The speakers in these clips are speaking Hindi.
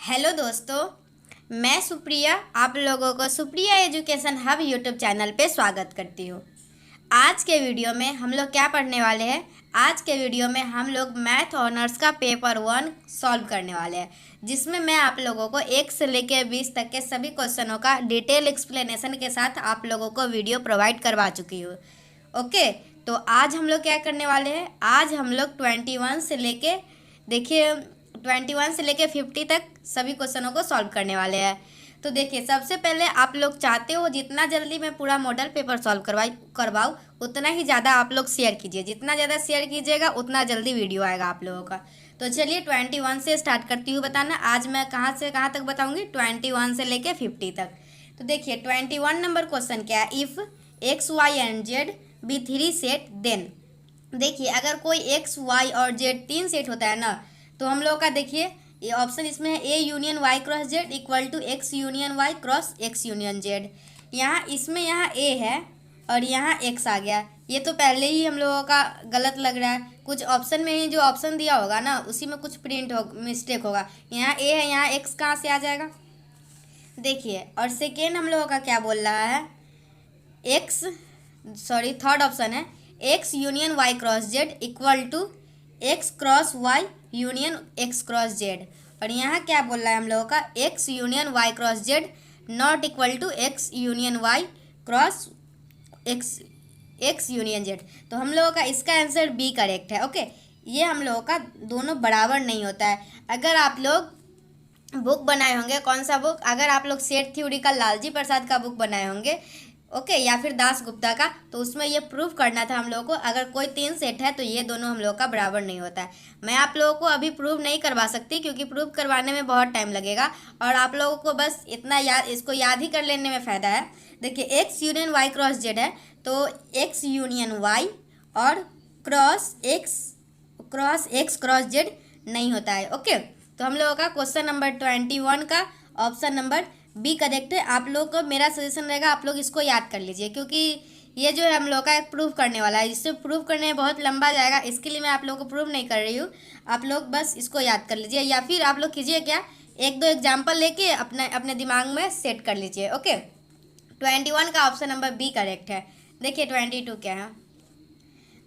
हेलो दोस्तों, मैं सुप्रिया आप लोगों को Supriya education hub YouTube channel पे स्वागत करती हूँ। आज के वीडियो में हम लोग क्या पढ़ने वाले हैं। आज के वीडियो में हम लोग मैथ ऑनर्स का पेपर 1 सॉल्व करने वाले हैं, जिसमें मैं आप लोगों को 1 से लेकर 20 तक के सभी क्वेश्चनों का डिटेल एक्सप्लेनेशन के साथ आप लोगों को वीडियो प्रोवाइड करवा चुकी हूँ। ओके, तो आज हम लोग क्या करने वाले हैं। आज हम लोग 21 से लेके 50 तक सभी क्वेश्चनों को सॉल्व करने वाले हैं। तो देखिए, सबसे पहले आप लोग चाहते हो जितना जल्दी मैं पूरा मॉडल पेपर सॉल्व करवाऊँ उतना ही ज़्यादा आप लोग शेयर कीजिए। जितना ज़्यादा शेयर कीजिएगा उतना जल्दी वीडियो आएगा आप लोगों का। तो चलिए 21 से स्टार्ट करती हूँ बताना। आज मैं कहाँ से कहाँ तक बताऊँगी, 21 से लेके 50 तक। तो देखिए 21 नंबर क्वेश्चन क्या है। If X Y and Z be 3 set then. देखिए, अगर कोई एक्स वाई और जेड 3 सेट होता है ना, तो हम लोग का देखिए ये ऑप्शन इसमें है A union Y cross Z equal to X union Y cross X union Z. यहाँ ए है और यहाँ एक्स आ गया। ये तो पहले ही हम लोगों का गलत लग रहा है। कुछ ऑप्शन में ही जो ऑप्शन दिया होगा ना उसी में कुछ मिस्टेक होगा। यहाँ ए है, यहाँ एक्स कहाँ से आ जाएगा। देखिए, और सेकेंड हम लोगों का क्या बोल रहा है, थर्ड ऑप्शन है X union Y cross Z equal to X cross Y union X cross Z. और यहाँ क्या बोल रहा है हम लोगों का, X union Y cross Z not equal to X union Y cross X union Z. तो हम लोगों का इसका आंसर बी करेक्ट है। ओके, ये हम लोगों का दोनों बराबर नहीं होता है। अगर आप लोग बुक बनाए होंगे, कौन सा बुक, अगर आप लोग सेट थ्योरी का लालजी प्रसाद का बुक बनाए होंगे, ओके, या फिर दास गुप्ता का, तो उसमें ये प्रूफ करना था हम लोगों को। अगर कोई 3 सेट है तो ये दोनों हम लोग का बराबर नहीं होता है। मैं आप लोगों को अभी प्रूफ नहीं करवा सकती क्योंकि प्रूफ करवाने में बहुत टाइम लगेगा और आप लोगों को बस इतना इसको याद ही कर लेने में फ़ायदा है। देखिए, X union Y cross Z है तो एक्स यूनियन वाई और क्रॉस एक्स क्रॉस जेड नहीं होता है। ओके, तो हम लोगों का क्वेश्चन नंबर 21 का ऑप्शन नंबर बी करेक्ट है। आप लोग को मेरा सजेशन रहेगा आप लोग इसको याद कर लीजिए, क्योंकि ये जो है हम लोग का एक प्रूफ करने वाला है। इससे प्रूफ करने में बहुत लंबा जाएगा, इसके लिए मैं आप लोगों को प्रूफ नहीं कर रही हूँ। आप लोग बस इसको याद कर लीजिए, या फिर आप लोग कीजिए क्या, 1-2 एग्जाम्पल लेके अपने दिमाग में सेट कर लीजिए। ओके, 21 का ऑप्शन नंबर बी करेक्ट है। देखिए 22 क्या है।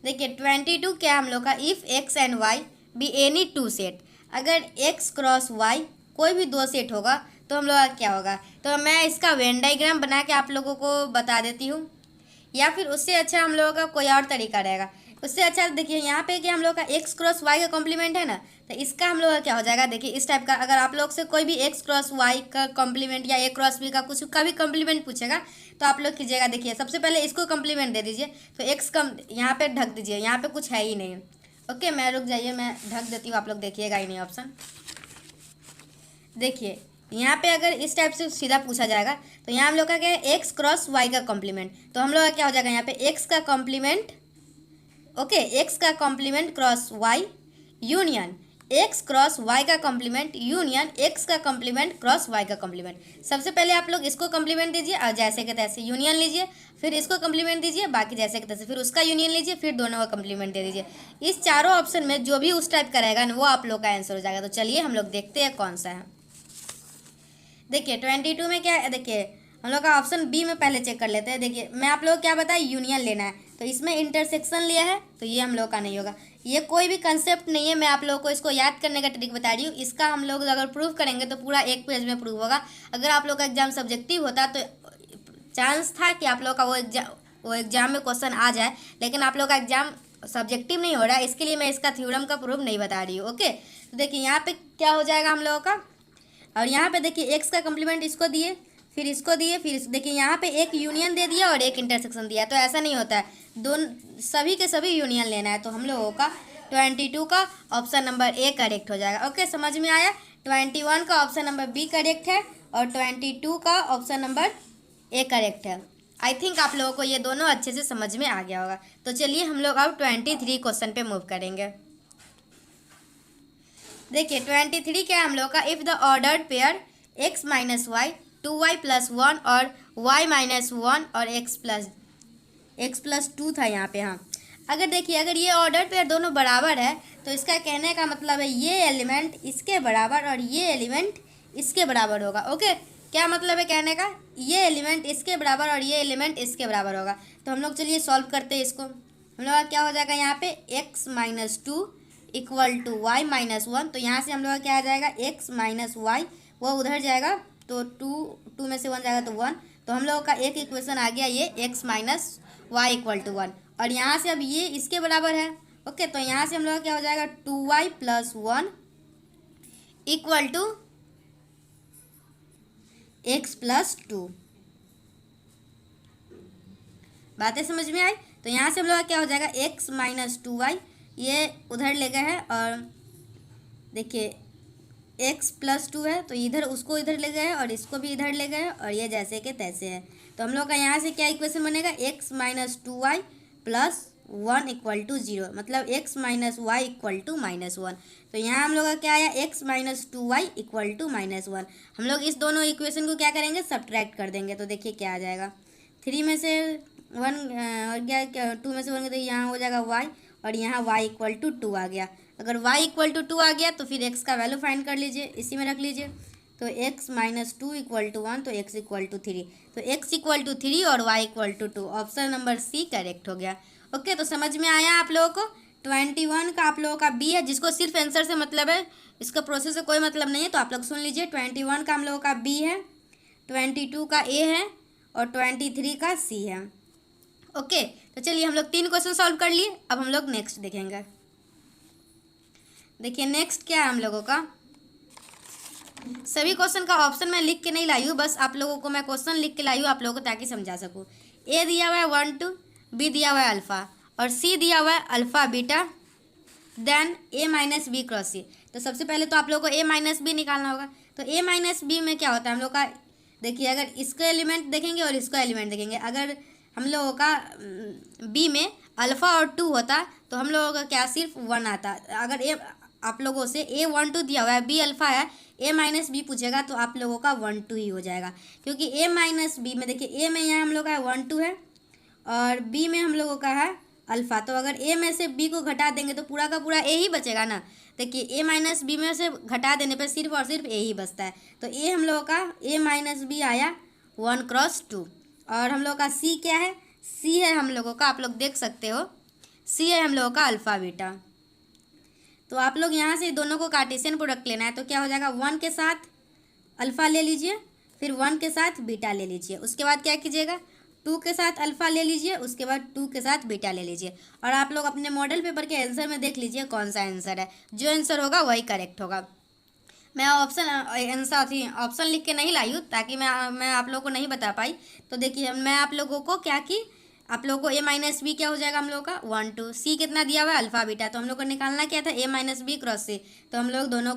देखिए 22 क्या है हम लोग का, if X and Y be any 2 set. अगर एक्स क्रॉस वाई कोई भी 2 सेट होगा तो हम लोग का क्या होगा। तो मैं इसका वेन डाइग्राम बना के आप लोगों को बता देती हूँ, या फिर उससे अच्छा हम लोगों का कोई और तरीका रहेगा। उससे अच्छा देखिए, यहाँ पे कि हम लोग का एक्स क्रॉस वाई का कॉम्प्लीमेंट है ना, तो इसका हम लोग का क्या हो जाएगा। देखिए इस टाइप का, अगर आप लोग से कोई भी एक्स क्रॉस वाई का कॉम्प्लीमेंट या ए क्रॉस बी का कुछ का भी कॉम्प्लीमेंट पूछेगा तो आप लोग कीजिएगा। देखिए सबसे पहले इसको कॉम्प्लीमेंट दे दीजिए, तो एक्स कम यहाँ पे ढक दीजिए, यहाँ पे कुछ है ही नहीं। ओके, मैं रुक जाइए, मैं ढक देती हूँ, आप लोग देखिएगा ही नहीं ऑप्शन। देखिए यहाँ पे अगर इस टाइप से सीधा पूछा जाएगा तो यहाँ हम लोग का क्या है, एक्स क्रॉस वाई का कॉम्प्लीमेंट। तो हम लोग का क्या हो जाएगा, यहाँ पे एक्स का कॉम्प्लीमेंट, ओके, एक्स का complement cross Y union X cross Y का कॉम्प्लीमेंट यूनियन एक्स का कॉम्प्लीमेंट क्रॉस वाई का कॉम्प्लीमेंट। सबसे पहले आप लोग इसको कॉम्प्लीमेंट दीजिए और जैसे के तैसे यूनियन लीजिए, फिर इसको कॉम्प्लीमेंट दीजिए, बाकी जैसे के तैसे, फिर उसका यूनियन लीजिए, फिर दोनों का कॉम्प्लीमेंट दे दीजिए। इस चारों ऑप्शन में जो भी उस टाइप का रहेगा ना वो आप लोग का आंसर हो जाएगा। तो चलिए हम लोग देखते हैं कौन सा है। देखिए 22 में क्या है, देखिए हम लोग का ऑप्शन बी में पहले चेक कर लेते हैं। देखिए मैं आप लोग क्या बताया, यूनियन लेना है, तो इसमें इंटरसेक्शन लिया है तो ये हम लोग का नहीं होगा। ये कोई भी कंसेप्ट नहीं है, मैं आप लोगों को इसको याद करने का ट्रिक बता रही हूँ। इसका हम लोग अगर प्रूफ करेंगे तो पूरा 1 पेज में प्रूफ होगा। अगर आप लोग का एग्जाम सब्जेक्टिव होता तो चांस था कि आप लोग का वो एग्जाम में क्वेश्चन आ जाए, लेकिन आप लोग का एग्जाम सब्जेक्टिव नहीं हो रहा है, इसके लिए मैं इसका थ्योरम का प्रूफ नहीं बता रही हूँ। ओके, तो देखिए यहाँ पे क्या हो जाएगा हम लोगों का, और यहाँ पे देखिए एक्स का कॉम्प्लीमेंट इसको दिए, फिर इसको दिए, फिर देखिए यहाँ पे एक यूनियन दे दिया और एक इंटरसेक्शन दिया। तो ऐसा नहीं होता है, दोनों सभी के सभी यूनियन लेना है। तो हम लोगों का 22 का ऑप्शन नंबर ए करेक्ट हो जाएगा। ओके, समझ में आया। 21 का ऑप्शन नंबर बी करेक्ट है और 22 का ऑप्शन नंबर ए करेक्ट है। आई थिंक आप लोगों को ये दोनों अच्छे से समझ में आ गया होगा। तो चलिए हम लोग अब 23 क्वेश्चन पे मूव करेंगे। देखिए 23 क्या है हम लोग का, if the ordered pair x minus Y 2y plus 1 और y माइनस 1 और x प्लस 2 था यहाँ पे। हाँ, अगर देखिए अगर ये ऑर्डर पेयर दोनों बराबर है तो इसका कहने का मतलब है ये एलिमेंट इसके बराबर और ये एलिमेंट इसके बराबर होगा। ओके, क्या मतलब है कहने का, ये एलिमेंट इसके बराबर और ये एलिमेंट इसके बराबर होगा। तो हम लोग चलिए सॉल्व करते हैं इसको। हम लोग का क्या हो जाएगा यहाँ पे x minus two equal to Y minus one. तो यहाँ से हम लोग का क्या आ जाएगा x माइनस वाई, वो उधर जाएगा तो टू में से वन जाएगा तो वन। तो हम लोग का एक इक्वेशन आ गया ये x minus Y equal to one. और यहाँ से अब ये इसके बराबर है। ओके, तो यहाँ से हम लोग का क्या हो जाएगा 2y plus one equal to x plus two. बातें समझ में आई? तो यहाँ से हम लोग का क्या हो जाएगा x माइनस टू वाई, ये उधर ले गए हैं और देखिए x प्लस टू है तो इधर उसको इधर ले गए हैं और इसको भी इधर ले गए हैं और ये जैसे के तैसे है। तो हम लोग का यहाँ से क्या इक्वेशन बनेगा x minus two Y plus one equal to zero, मतलब x minus Y equal to minus one. तो यहाँ हम लोग का क्या आया x minus two Y equal to minus one. हम लोग इस दोनों इक्वेशन को क्या करेंगे सब्ट्रैक्ट कर देंगे। तो देखिए क्या आ जाएगा, थ्री में से वन और क्या टू में से वन, तो यहाँ हो जाएगा y और यहाँ y इक्वल टू टू आ गया। अगर y इक्वल टू टू आ गया तो फिर x का वैल्यू फाइंड कर लीजिए, इसी में रख लीजिए। तो x minus two equal to one, तो x इक्वल टू थ्री। तो x इक्वल टू थ्री और y equal to two, option number C correct हो गया। ओके, तो समझ में आया आप लोगों को। 21 का आप लोगों का बी है, जिसको सिर्फ आंसर से मतलब है, इसका प्रोसेस से कोई मतलब नहीं है, तो आप लोग सुन लीजिए। 21 का हम लोगों का बी है, 22 का ए है और 23 का सी है। ओके, तो चलिए हम लोग 3 क्वेश्चन सॉल्व कर लिए। अब हम लोग नेक्स्ट देखेंगे। देखिए नेक्स्ट क्या है हम लोगों का, सभी क्वेश्चन का ऑप्शन मैं लिख के नहीं लाई हूँ, बस आप लोगों को मैं क्वेश्चन लिख के लाई हूँ आप लोगों को ताकि समझा सकूँ। ए दिया हुआ है 1 2, बी दिया हुआ है अल्फ़ा और सी दिया हुआ है अल्फ़ा बीटा देन ए माइनस बी क्रॉस सी। तो सबसे पहले तो आप लोगों को ए माइनस बी निकालना होगा। तो ए माइनस बी में क्या होता है हम लोग का, देखिए अगर इसका एलिमेंट देखेंगे और इसका एलिमेंट देखेंगे, अगर हम लोगों का बी में अल्फ़ा और टू होता तो हम लोगों का क्या सिर्फ वन आता। अगर ए आप लोगों से ए 1 2 दिया हुआ है, बी अल्फ़ा है, ए माइनस बी पूछेगा तो आप लोगों का 1 2 ही हो जाएगा। क्योंकि ए माइनस बी में देखिए ए में यहाँ हम लोग का 1 2 है और बी में हम लोगों का है अल्फ़ा। तो अगर ए में से बी को घटा देंगे तो पूरा का पूरा ए ही बचेगा ना। देखिए ए माइनस बी में से घटा देने पर सिर्फ और सिर्फ ए ही बचता है। तो ए हम लोगों का ए माइनस बी आया 1 क्रॉस 2। और हम लोगों का सी क्या है, सी है हम लोगों का, आप लोग देख सकते हो, सी है हम लोगों का अल्फ़ा बीटा। तो आप लोग यहाँ से दोनों को कार्टेशियन प्रोडक्ट लेना है। तो क्या हो जाएगा 1 के साथ अल्फ़ा ले लीजिए, फिर 1 के साथ बीटा ले लीजिए, उसके बाद क्या कीजिएगा 2 के साथ अल्फ़ा ले लीजिए, उसके बाद 2 के साथ बीटा ले लीजिए। और आप लोग अपने मॉडल पेपर के आंसर में देख लीजिए कौन सा आंसर है, जो आंसर होगा वही करेक्ट होगा। मैं ऑप्शन लिख के नहीं लाई हूँ ताकि मैं आप लोगों को नहीं बता पाई। तो देखिए मैं आप लोगों को क्या की, आप लोगों को ए माइनस बी क्या हो जाएगा हम लोगों का 1 2, सी कितना दिया हुआ है अल्फ़ा बीटा, तो हम लोग को निकालना क्या था ए माइनस बी क्रॉस सी। तो हम लोग दोनों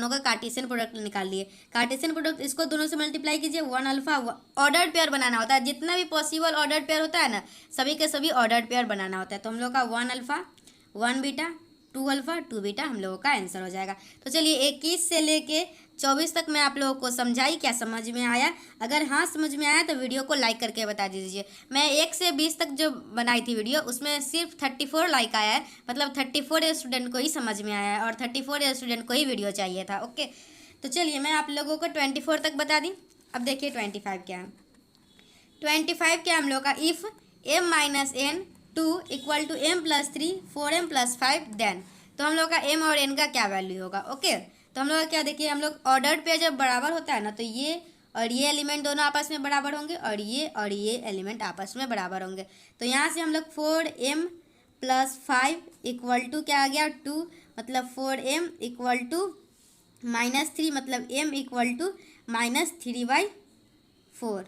का कार्टेशियन प्रोडक्ट निकाल लिए। कार्टेशियन प्रोडक्ट इसको दोनों से मल्टीप्लाई कीजिए, 1 अल्फ़ा, ऑर्डर्ड पेयर बनाना होता है, जितना भी पॉसिबल ऑर्डर्ड पेयर होता है ना सभी के सभी ऑर्डर्ड पेयर बनाना होता है। तो हम लोग का 1 अल्फ़ा 1 बीटा 2 अल्फ़ा 2 बीटा हम लोगों का आंसर हो जाएगा। तो चलिए 21 से लेके 24 तक मैं आप लोगों को समझाई, क्या समझ में आया? अगर हाँ समझ में आया तो वीडियो को लाइक करके बता दीजिए। मैं 1 से 20 तक जो बनाई थी वीडियो उसमें सिर्फ 34 लाइक आया है, मतलब 34 स्टूडेंट को ही समझ में आया है और 34 स्टूडेंट को ही वीडियो चाहिए था। ओके, तो चलिए मैं आप लोगों को 24 तक बता दी। अब देखिए 25 क्या है। 25 क्या हम लोग का, if m minus N 2 equal to m plus 3 4m plus 5 then. तो हम लोग का m और n का क्या वैल्यू होगा। ओके, तो हम लोग का क्या, देखिए हम लोग ऑर्डर्ड पेयर जब बराबर होता है ना तो ये और ये एलिमेंट दोनों आपस में बराबर होंगे और ये एलिमेंट आपस में बराबर होंगे। तो यहाँ से हम लोग 4m प्लस 5 इक्वल टू क्या आ गया 2, मतलब 4m इक्वल टू माइनस 3, मतलब m equal to minus 3/4।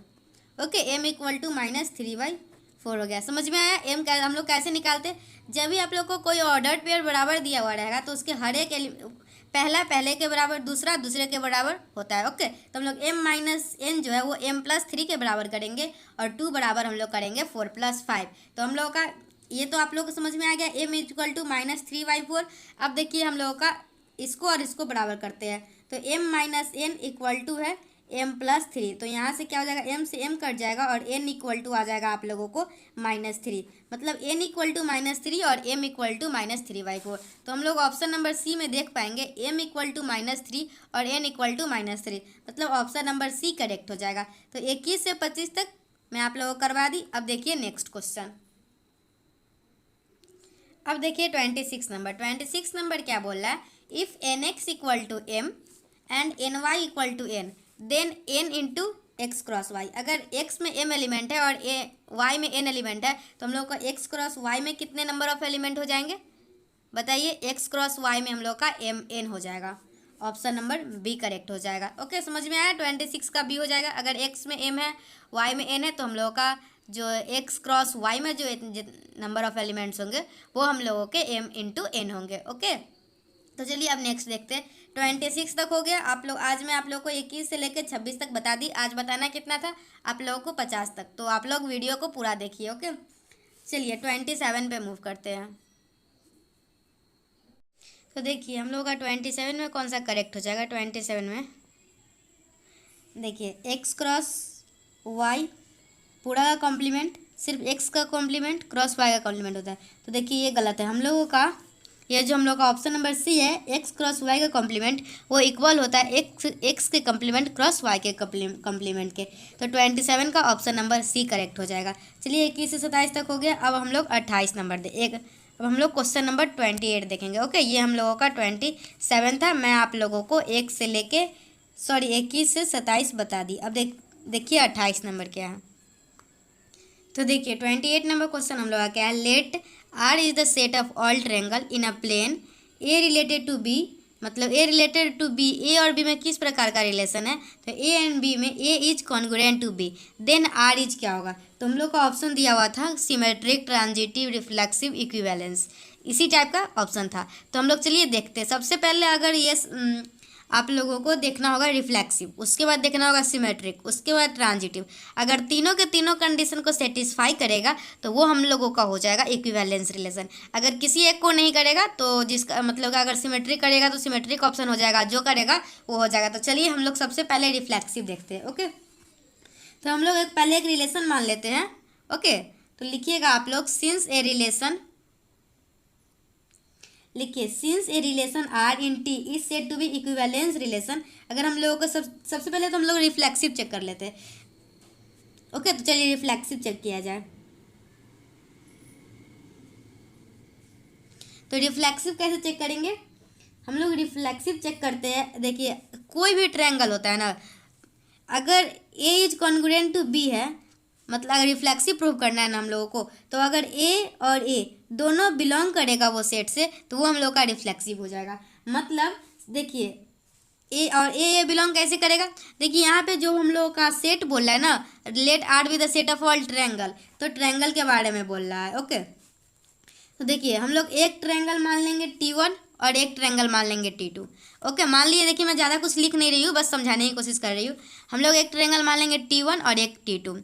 Okay, m equal to minus 3/4 हो गया। समझ में आया? m हम लोग कैसे निकालते, जब भी आप लोग को कोई ऑर्डर्ड पेयर बराबर दिया हुआ रहेगा तो उसके हर एक पहला पहले के बराबर, दूसरा दूसरे के बराबर होता है। ओके, तो हम लोग m माइनस एन जो है वो m प्लस 3 के बराबर करेंगे और 2 बराबर हम लोग करेंगे 4 प्लस 5। तो हम लोग का ये तो आप लोग को समझ में आ गया, m इक्वल टू माइनस 3/4। अब देखिए हम लोगों का इसको और इसको बराबर करते हैं। तो m minus N equal to है m+3। तो यहाँ से क्या हो जाएगा, m से m कट जाएगा और n इक्वल टू आ जाएगा आप लोगों को -3। मतलब n इक्वल टू -3 और m इक्वल टू -3/4। तो हम लोग ऑप्शन नंबर सी में देख पाएंगे m इक्वल टू -3 और n इक्वल टू -3, मतलब ऑप्शन नंबर सी करेक्ट हो जाएगा। तो 21 से 25 तक मैं आप लोगों को करवा दी। अब देखिए नेक्स्ट क्वेश्चन। अब देखिए 26 नंबर क्या बोल रहा है, if nx equal to m and ny equal to n then n into X cross Y. अगर x में m एलिमेंट है और y में n एलिमेंट है तो हम लोग का x क्रॉस y में कितने नंबर ऑफ एलिमेंट हो जाएंगे बताइए। x क्रॉस y में हम लोग का m n हो जाएगा। ऑप्शन नंबर बी करेक्ट हो जाएगा। ओके, समझ में आया। 26 का बी हो जाएगा। अगर x में m है y में n है तो हम लोगों का जो x क्रॉस y में जो नंबर ऑफ एलिमेंट्स होंगे वो हम लोगों के m इंटू n होंगे। ओके, तो चलिए अब नेक्स्ट देखते हैं। 26 तक हो गया आप लोग। आज मैं आप लोग को 21 से लेकर 26 तक बता दी। आज बताना कितना था आप लोगों को 50 तक, तो आप लोग वीडियो को पूरा देखिए। ओके, चलिए 27 पे मूव करते हैं। तो देखिए हम लोग का 27 में कौन सा करेक्ट हो जाएगा। 27 में देखिए एक्स क्रॉस वाई पूरा का कॉम्प्लीमेंट, सिर्फ एक्स का कॉम्प्लीमेंट क्रॉस वाई का कॉम्प्लीमेंट होता है। तो देखिए ये गलत है। हम लोगों का ये जो हम लोग का ऑप्शन नंबर सी है, एक्स क्रॉस वाई का कॉम्प्लीमेंट वो इक्वल होता है एक्स के कॉम्प्लीमेंट क्रॉस वाई के कॉम्प्लीमेंट के। तो 27 का ऑप्शन नंबर सी करेक्ट हो जाएगा। चलिए 21 से 27 तक हो गया। अब हम लोग 28 नंबर अब हम लोग क्वेश्चन नंबर 28 देखेंगे। ओके, ये हम लोगों का 27 था। मैं आप लोगों को 21 से 27 बता दी। अब देखिए 28 नंबर क्या है। तो देखिए 28 नंबर क्वेश्चन हम लोग का क्या है, let R is the set of all triangle in a plane A related to B. मतलब A related to B, A और बी में किस प्रकार का रिलेशन है, तो ए एंड बी में A is congruent to B, then R is क्या होगा। तो हम लोग का ऑप्शन दिया हुआ था सिमेट्रिक, ट्रांजिटिव, रिफ्लेक्सिव, इक्विवेलेंस, इसी टाइप का ऑप्शन था। तो हम लोग चलिए देखते हैं। सबसे पहले अगर ये आप लोगों को देखना होगा रिफ्लेक्सिव, उसके बाद देखना होगा सिमेट्रिक, उसके बाद ट्रांजिटिव। अगर तीनों के तीनों कंडीशन को सेटिस्फाई करेगा तो वो हम लोगों का हो जाएगा इक्विवेलेंस रिलेशन। अगर किसी एक को नहीं करेगा तो जिसका मतलब अगर सिमेट्रिक करेगा तो सिमेट्रिक ऑप्शन हो जाएगा, जो करेगा वो हो जाएगा। तो चलिए हम लोग सबसे पहले रिफ्लेक्सिव देखते हैं। ओके, तो हम लोग पहले एक रिलेशन मान लेते हैं। ओके, तो लिखिएगा आप लोग सिंस ए रिलेशन, लिखिए since a relation R in T is said to be equivalence relation. अगर हम लोगों को सबसे पहले तो हम लोग रिफ्लेक्सिव चेक कर लेते हैं। ओके, तो चलिए रिफ्लेक्सिव चेक किया जाए। तो रिफ्लेक्सिव कैसे चेक करेंगे, हम लोग रिफ्लेक्सिव चेक करते हैं। देखिए कोई भी ट्रायंगल होता है ना, अगर ए इज कॉन्ग्रुएंट टू बी है, मतलब अगर रिफ्लेक्सिव प्रूव करना है ना हम लोगों को, तो अगर ए और ए दोनों बिलोंग करेगा वो सेट से तो वो हम लोग का रिफ्लेक्सिव हो जाएगा। मतलब देखिए ए और ए बिलोंग कैसे करेगा, देखिए यहाँ पे जो हम लोगों का सेट बोल रहा है ना, let R be the set of all triangle, तो ट्रायंगल के बारे में बोल रहा है। ओके, तो देखिए हम लोग एक ट्रायंगल मान लेंगे T1 और एक ट्रायंगल मान लेंगे T2। ओके, मान लिए। देखिए मैं ज़्यादा कुछ लिख नहीं रही हूँ, बस समझाने की कोशिश कर रही हूँ। हम लोग एक ट्रायंगल मान लेंगे T1 और एक T2।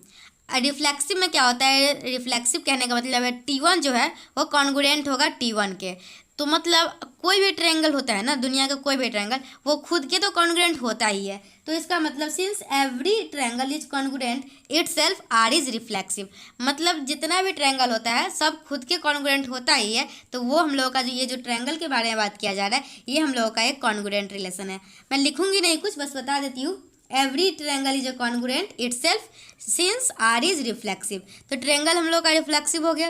रिफ्लेक्सिव में क्या होता है, रिफ्लेक्सिव कहने का मतलब है T1 जो है वो कॉन्ग्रुएंट होगा T1 के। तो मतलब कोई भी ट्रायंगल होता है ना, दुनिया का कोई भी ट्रायंगल वो खुद के तो कॉन्ग्रुएंट होता ही है। तो इसका मतलब since every triangle is congruent itself R is reflexive. मतलब जितना भी ट्रायंगल होता है सब खुद के कॉन्ग्रुएंट होता ही है। तो वो हम लोगों का जो ये जो ट्रायंगल के बारे में बात किया जा रहा है ये हम लोगों का एक कॉन्ग्रुएंट रिलेशन है। मैं लिखूंगी नहीं कुछ, बस बता देती हूँ। Every triangle is a congruent itself since R is reflexive. तो ट्रायंगल हम लोग का रिफ्लेक्सिव हो गया।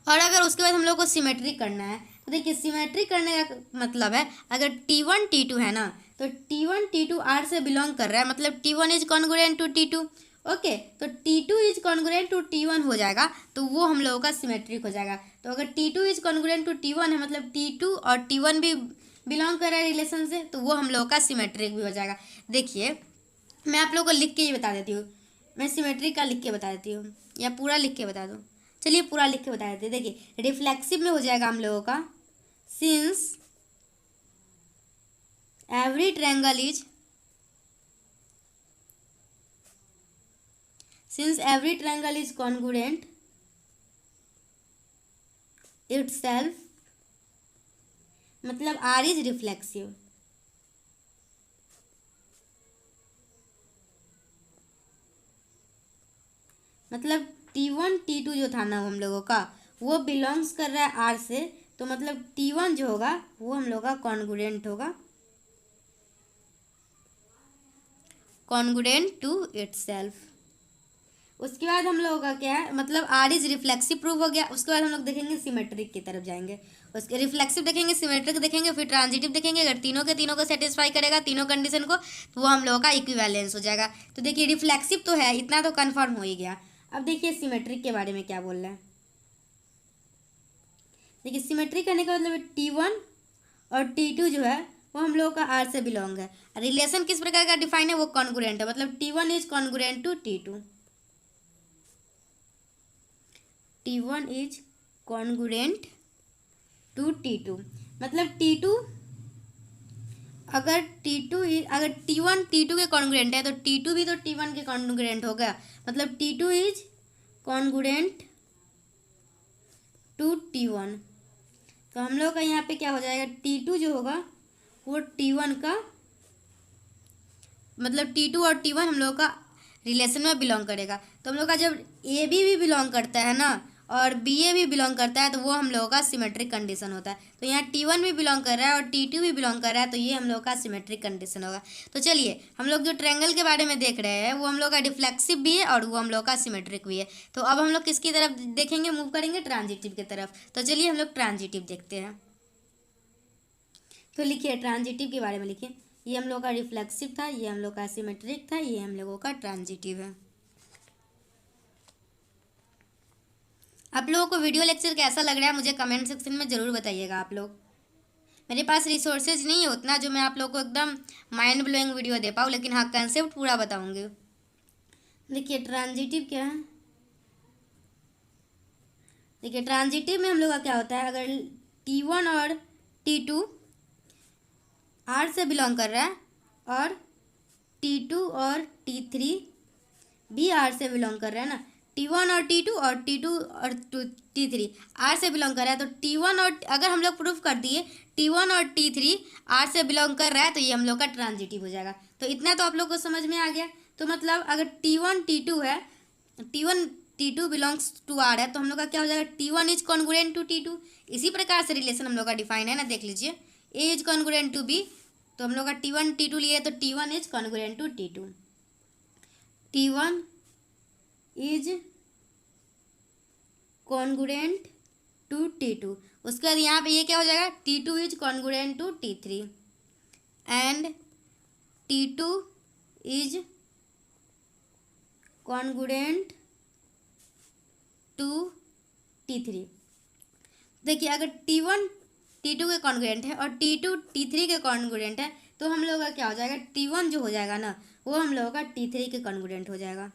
और अगर उसके बाद हम लोग को सिमेट्रिक करना है, तो देखिए सिमेट्रिक करने का मतलब है अगर T1 T2 है ना, तो T1 T2 R से बिलोंग कर रहा है, मतलब T1 is congruent to T2। Okay, तो T2 is congruent to T1 हो जाएगा, तो वो हम लोगों का सिमेट्रिक हो जाएगा। तो अगर T2 is congruent to T1 है, मतलब T2 और T1 भी बिलोंग कर रहा है रिलेशन से, तो वो हम लोगों का सिमेट्रिक भी हो जाएगा। देखिए मैं आप लोगों को लिख के ही बता देती हूँ, मैं सिमेट्रिक का लिख के बता देती हूँ या पूरा लिख के बता दूँ। चलिए पूरा लिख के बता देते हैं। देखिए रिफ्लेक्सिव में हो जाएगा हम लोगों का since every triangle is congruent itself, मतलब आर इज रिफ्लेक्सिव। मतलब T1 T2 जो था ना हम लोगों का, वो बिलोंग्स कर रहा है आर से, तो मतलब T1 जो होगा वो हम लोग का कॉन्ग्रुएंट होगा, कॉन्ग्रुएंट टू इटसेल्फ। उसके बाद हम लोगों का क्या है, मतलब आर इज रिफ्लेक्सिव प्रूव हो गया। उसके बाद हम लोग देखेंगे सिमेट्रिक की तरफ जाएंगे, उसके रिफ्लेक्सिव देखेंगे, सिमेट्रिक देखेंगे, फिर ट्रांजिटिव देखेंगे। अगर तीनों के तीनों को सेटिस्फाई करेगा, तीनों कंडीशन को, तो वो हम लोगों का इक्विवेलेंस हो जाएगा। तो देखिए रिफ्लेक्सिव तो है, इतना तो कन्फर्म हो ही गया। अब देखिए सिमेट्रिक के बारे में क्या बोल रहा है। देखिए सिमेट्रिक करने का मतलब T1 और T2 जो है वो हम लोगों का आर से बिलोंग है। रिलेशन किस प्रकार का डिफाइन है, वो कॉन्ग्रुएंट है, मतलब T1 is congruent to T2, T1 is congruent to T2। मतलब T2 अगर T1 T2 के कॉन्ग्रुएंट है, तो T2 भी तो T1 के कॉन्ग्रुएंट होगा। मतलब T2 is congruent to T1। तो हम लोग का यहाँ पे क्या हो जाएगा, T2 जो होगा वो T1 का, मतलब T2 और T1 हम लोग का रिलेशन में बिलोंग करेगा। तो हम लोग का जब ए बी भी बिलोंग करता है ना, और बी ए भी बिलोंग करता है, तो वो हम लोगों का सिमेट्रिक कंडीशन होता है। तो यहाँ T1 भी बिलोंग कर रहा है और T2 भी बिलोंग कर रहा है, तो ये हम लोग का सिमेट्रिक कंडीशन होगा। तो चलिए हम लोग जो ट्रायंगल के बारे में देख रहे हैं, वो हम लोग का रिफ्लेक्सिव भी है और वो हम लोग का सिमेट्रिक भी है। तो अब हम लोग किसकी तरफ देखेंगे, मूव करेंगे ट्रांजिटिव की तरफ। तो चलिए हम लोग ट्रांजिटिव देखते हैं। तो लिखिए ट्रांजिटिव के बारे में लिखिए, ये हम लोग का रिफ्लेक्सिव था, ये हम लोग का सिमेट्रिक था, ये हम लोगों का ट्रांजिटिव है। आप लोगों को वीडियो लेक्चर कैसा लग रहा है मुझे कमेंट सेक्शन में ज़रूर बताइएगा। आप लोग, मेरे पास रिसोर्सेज नहीं है उतना जो मैं आप लोगों को एकदम माइंड ब्लोइंग वीडियो दे पाऊँ, लेकिन हाँ कंसेप्ट पूरा बताऊँगी। देखिए ट्रांजिटिव क्या है, देखिए ट्रांजिटिव में हम लोग का क्या होता है, अगर T1 और T2 आर से बिलोंग कर रहा है और T2 और T3 भी आर से बिलोंग कर रहा है ना, T1 और T2 और T2 और T3 आर से बिलोंग कर रहा है, तो T1 और अगर हम लोग प्रूफ कर दिए T1 और T3 आर से बिलोंग कर रहा है, तो ये हम लोग का ट्रांजिटिव हो जाएगा। तो इतना तो आप लोग को समझ में आ गया। तो मतलब अगर T1 T2 है, T1 T2 belongs to are है, तो हम लोग का क्या हो जाएगा, T1 is congruent to T2। इसी प्रकार से रिलेशन हम लोग का डिफाइन है ना, देख लीजिए, A is congruent to B, तो हम लोग का T1 T2 लिए, तो T1 is congruent to T2, T1 is congruent to T2। उसके बाद यहाँ पे ये क्या हो जाएगा, T2 is congruent to T3 and T2 is congruent to T3। देखिए अगर T1 T2 के कॉन्ग्रुएंट है और T2 T3 के कॉन्ग्रुएंट है, तो हम लोग का क्या हो जाएगा, T1 जो हो जाएगा ना, वो हम लोगों का T3 के कॉन्ग्रुएंट हो जाएगा।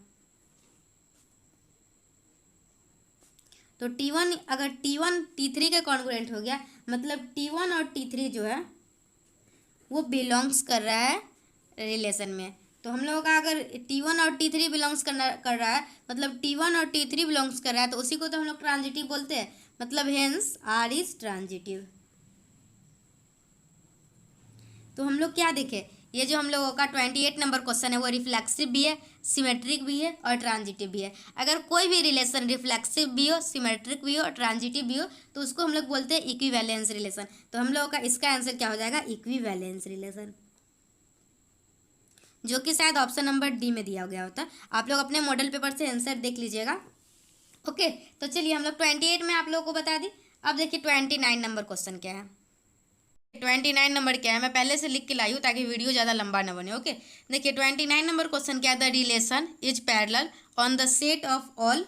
तो T1 अगर T1 T3 के कॉन्ग्रुएंट हो गया, मतलब T1 और T3 जो है वो बिलोंग्स कर रहा है रिलेशन में। तो हम लोगों का अगर T1 और T3 बिलोंग्स कर रहा है, मतलब T1 और T3 बिलोंग्स कर रहा है, तो उसी को तो हम लोग ट्रांजिटिव बोलते हैं। मतलब हेंस आर इज ट्रांजिटिव। तो हम लोग क्या देखें, ये जो हम लोगों का 28 नंबर क्वेश्चन है, वो रिफ्लेक्सिव भी है, सिमेट्रिक भी है और ट्रांजिटिव भी है। अगर कोई भी रिलेशन रिफ्लेक्सिव भी हो, सिमेट्रिक भी हो और ट्रांजिटिव भी हो, तो उसको हम लोग बोलते हैं इक्विवेलेंस रिलेशन। तो हम लोगों का इसका आंसर क्या हो जाएगा, इक्विवेलेंस रिलेशन, जो कि शायद ऑप्शन नंबर डी में दिया गया होता है। आप लोग अपने मॉडल पेपर से आंसर देख लीजिएगा। ओके, तो चलिए हम लोग 28 में आप लोगों को बता दी। अब देखिए 29 नंबर क्वेश्चन क्या है। 29 नंबर क्या है, मैं पहले से लिख के लाई हूँ ताकि वीडियो ज़्यादा लंबा ना बने। ओके, देखिए 29 नंबर क्वेश्चन क्या है, the relation is parallel on the set of all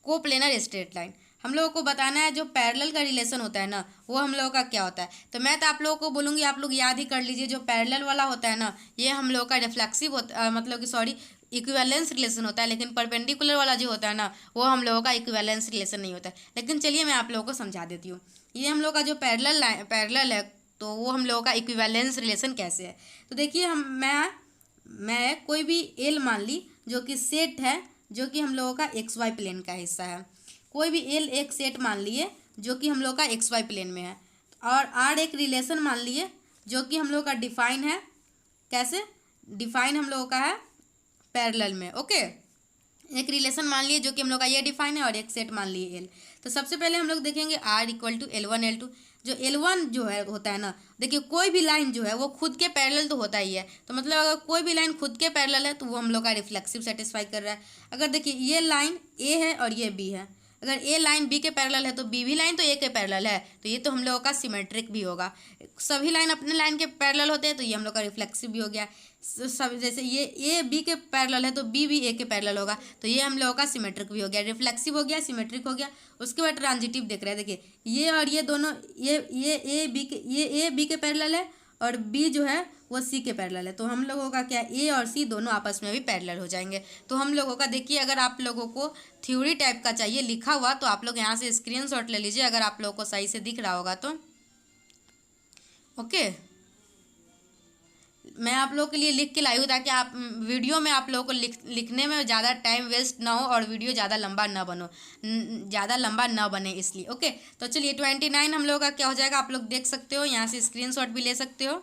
coplanar straight line. हम लोगों को बताना है जो पैरेलल का रिलेशन होता है ना, वो हम लोगों का क्या होता है। तो मैं तो आप लोगों को बोलूँगी, आप लोग याद ही कर लीजिए, जो पैरेलल वाला होता है ना, ये हम लोगों का रिफ्लेक्सिव होता मतलब कि सॉरी इक्विवेलेंस रिलेशन होता है, लेकिन परपेंडिकुलर वाला जो होता है ना, वो हम लोगों का इक्विवेलेंस रिलेशन नहीं होता है। लेकिन चलिए मैं आप लोगों को समझा देती हूँ। ये हम लोग का जो पैरेलल है, तो वो हम लोगों का इक्विवेलेंस रिलेशन कैसे है। तो देखिए मैं कोई भी एल मान ली जो कि सेट है, जो कि हम लोगों का एक्स वाई प्लेन का हिस्सा है। कोई भी एल एक सेट मान लिए जो कि हम लोग का एक्स वाई प्लेन में है, और आर एक रिलेशन मान लिए जो कि हम लोग का डिफाइन है, कैसे डिफाइन हम लोगों का है पैरेलल में। ओके, एक रिलेशन मान लिए जो कि हम लोग का ये डिफाइन है और एक सेट मान लिए एल। तो सबसे पहले हम लोग देखेंगे are equal to L1 L2। जो L1 जो है होता है ना, देखिए कोई भी लाइन जो है वो खुद के पैरेलल तो होता ही है। तो मतलब अगर कोई भी लाइन खुद के पैरेलल है तो वो हम लोग का रिफ्लेक्सिव सेटिस्फाई कर रहा है। अगर देखिए ये लाइन ए है और ये बी है, अगर ए लाइन बी के पैरेलल है तो बी भी लाइन तो ए के पैरेलल है, तो ये तो हम लोगों का सिमेट्रिक भी होगा। सभी लाइन अपने लाइन के पैरेलल होते हैं तो ये हम लोग का रिफ्लेक्सिव भी हो गया। सब जैसे ये ए बी के पैरेलल है तो बी भी ए के पैरेलल होगा, तो ये हम लोगों का सिमेट्रिक भी हो गया, रिफ्लेक्सिव हो गया, सिमेट्रिक हो गया। उसके बाद ट्रांजिटिव देख रहे हैं, देखिए ये और ये दोनों ये ए बी के पैरेलल है और बी जो है वो सी के पैरेलल है, तो हम लोगों का क्या ए और सी दोनों आपस में भी पैरेलल हो जाएंगे। तो हम लोगों का देखिए, अगर आप लोगों को थ्योरी टाइप का चाहिए लिखा हुआ तो आप लोग यहाँ से स्क्रीनशॉट ले लीजिए, अगर आप लोगों को सही से दिख रहा होगा तो। ओके, मैं आप लोगों के लिए लिख के लाई हूँ ताकि आप वीडियो में आप लोगों को लिखने में ज़्यादा टाइम वेस्ट ना हो और वीडियो ज़्यादा लंबा ना बने इसलिए। ओके, तो चलिए 29 हम लोगों का क्या हो जाएगा, आप लोग देख सकते हो, यहाँ से स्क्रीनशॉट भी ले सकते हो।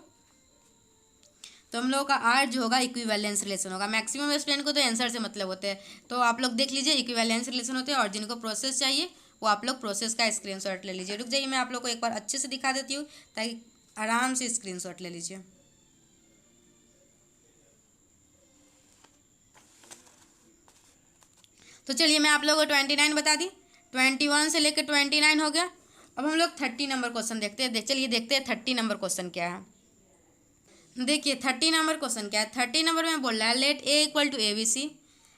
तो हम लोगों का आर जो होगा इक्विवेलेंस रिलेशन होगा। मैक्सिमम स्टूडेंट को तो आंसर से मतलब होते हैं, तो आप लोग देख लीजिए इक्विवेलेंस रिलेशन होते हैं। और जिनको प्रोसेस चाहिए वो आप लोग प्रोसेस का स्क्रीनशॉट ले लीजिए। रुक जाइए, मैं आप लोग को एक बार अच्छे से दिखा देती हूँ ताकि आराम से स्क्रीनशॉट ले लीजिए। तो चलिए मैं आप लोगों को 29 बता दी, 21 से लेकर 29 हो गया। अब हम लोग 30 नंबर क्वेश्चन देखते हैं। चलिए देखते हैं 30 नंबर क्वेश्चन क्या है। देखिए 30 नंबर क्वेश्चन क्या है। 30 नंबर में बोल रहा है let A equal to A B C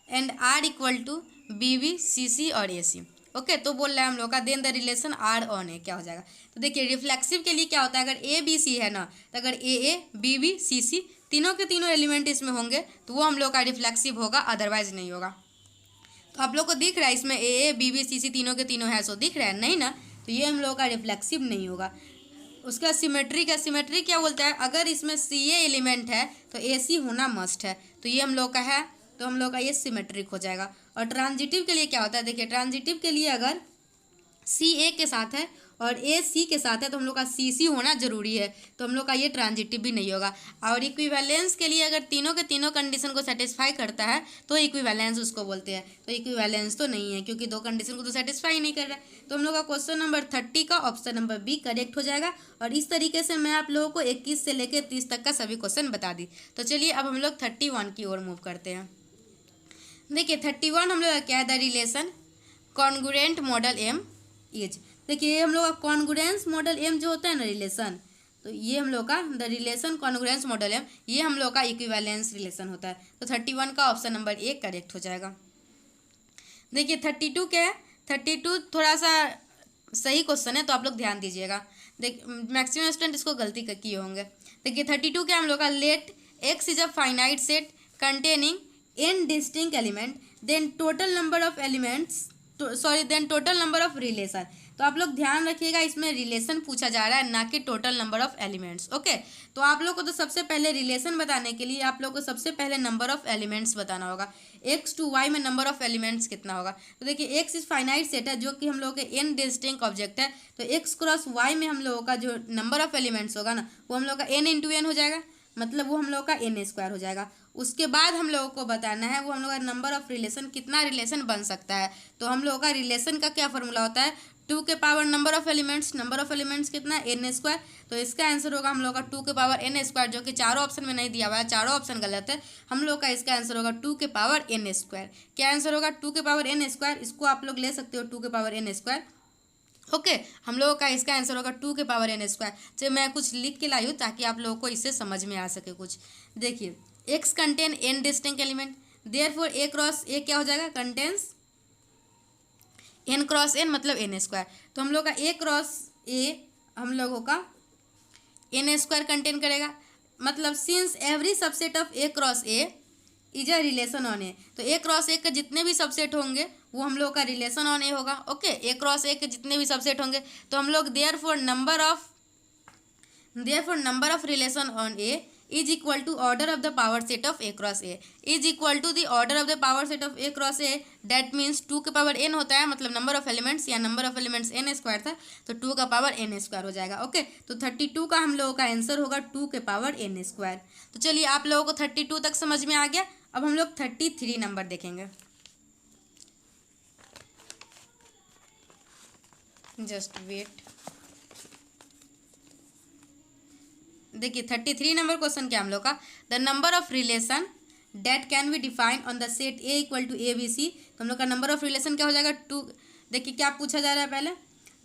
and R equal to B B C C और ए सी। ओके, तो बोल रहा है हम लोग का then the relation R on A क्या हो जाएगा। तो देखिए रिफ्लेक्सिव के लिए क्या होता है, अगर ए बी सी है ना, तो अगर ए बी बी सी सी तीनों के तीनों एलिमेंट इसमें होंगे तो वो हम लोग का रिफ्लेक्सिव होगा, अदरवाइज नहीं होगा। तो आप लोग को दिख रहा है इसमें ए बी बी सी सी तीनों के तीनों है, सो दिख रहा है नहीं ना, तो ये हम लोग का रिफ्लेक्सिव नहीं होगा। उसका सिमेट्री क्या बोलता है, अगर इसमें सी ए एलिमेंट है तो ए सी होना मस्ट है, तो ये हम लोग का है, तो हम लोग का ये सिमेट्रिक हो जाएगा। और ट्रांजिटिव के लिए क्या होता है, देखिए ट्रांजिटिव के लिए अगर सी ए के साथ है और ए सी के साथ है तो हम लोग का सी सी होना जरूरी है, तो हम लोग का ये ट्रांजिटिव भी नहीं होगा। और इक्विवेलेंस के लिए अगर तीनों के तीनों कंडीशन को सेटिस्फाई करता है तो इक्विवेलेंस उसको बोलते हैं, तो इक्विवेलेंस तो नहीं है क्योंकि दो कंडीशन को तो सेटिस्फाई नहीं कर रहा है। तो हम लोग का क्वेश्चन नंबर 30 का ऑप्शन नंबर बी करेक्ट हो जाएगा। और इस तरीके से मैं आप लोगों को 21 से लेकर 30 तक का सभी क्वेश्चन बता दी। तो चलिए अब हम लोग 31 की ओर मूव करते हैं। देखिए 31 हम लोग का क्या है, the relation congruent model M is. देखिए ये हम लोग का कॉन्ग्रुएंस मॉडल एम जो होता है ना रिलेशन, तो ये हम लोग का the relation congruence model M, ये हम लोग का इक्विवेलेंस रिलेशन होता है। तो 31 का ऑप्शन नंबर ए करेक्ट हो जाएगा। देखिए 32 क्या है, 32 थोड़ा सा सही क्वेश्चन है तो आप लोग ध्यान दीजिएगा। देख मैक्सिमम स्टूडेंट इसको गलती किए होंगे। देखिए 32 क्या हम लोग का, let X is a finite set containing n distinct element then total number of elements then total number of relation। तो आप लोग ध्यान रखिएगा, इसमें रिलेशन पूछा जा रहा है ना कि total number of elements. Okay, तो आप लोग को तो सबसे पहले रिलेशन बताने के लिए आप लोग को सबसे पहले नंबर ऑफ एलिमेंट्स बताना होगा। एक्स टू वाई में नंबर ऑफ एलिमेंट्स कितना होगा, तो देखिए एक्स इज फाइनाइट सेट है जो कि हम लोग के n डिस्टिंक्ट ऑब्जेक्ट है, तो एक्स क्रॉस वाई में हम लोगों का जो नंबर ऑफ एलिमेंट्स होगा ना वो हम लोग का n इंटू एन हो जाएगा, मतलब वो हम लोग का n स्क्वायर हो जाएगा। उसके बाद हम लोगों को बताना है वो हम लोग का नंबर ऑफ रिलेशन कितना रिलेशन बन सकता है। तो हम लोगों का रिलेशन का क्या फॉर्मूला होता है, 2 के पावर नंबर ऑफ एलिमेंट्स कितना है n स्क्वायर। तो इसका आंसर होगा हम लोग का 2 के पावर n स्क्वायर, जो कि चारों ऑप्शन में नहीं दिया हुआ है, चारों ऑप्शन गलत है। हम लोग का इसका आंसर होगा 2 के पावर n स्क्वायर। क्या आंसर होगा, 2 के पावर n स्क्वायर। इसको आप लोग ले सकते हो 2 के पावर n स्क्वायर। ओके, हम लोगों का इसका आंसर होगा 2 के पावर n स्क्वायर। चलिए मैं कुछ लिख के लाई हूँ ताकि आप लोगों को इससे समझ में आ सके कुछ। देखिए x contain n distinct element, therefore ए क्रॉस ए क्या हो जाएगा, कंटेन्स n क्रॉस n मतलब n स्क्वायर। तो हम लोग का a क्रॉस a हम लोगों का n स्क्वायर कंटेन करेगा, मतलब since every subset of a cross a is a relation on A, तो ए क्रॉस ए के जितने भी सबसेट होंगे वो हम लोग का रिलेशन ऑन ए होगा। ओके, ए क्रॉस ए के जितने भी सबसेट होंगे तो हम लोग therefore number of relation on A is equal to order of the power set of A cross A is equal to the order of the power set of A cross A. That means 2 के पावर n होता है, मतलब नंबर ऑफ एलिमेंट्स, या number of elements n square था तो 2 का पावर n स्क्वायर हो जाएगा। ओके, तो 32 का हम लोगों का आंसर होगा 2 के पावर n स्क्वायर। तो चलिए आप लोगों को 32 तक समझ में आ गया। अब हम लोग 33 नंबर देखेंगे। Just wait. देखिए 33 नंबर क्वेश्चन क्या हम लोग का, the number of relation that can be defined on the set A equal to A B C. तो हम लोग का नंबर ऑफ रिलेशन क्या हो जाएगा, 2। देखिए क्या पूछा जा रहा है, पहले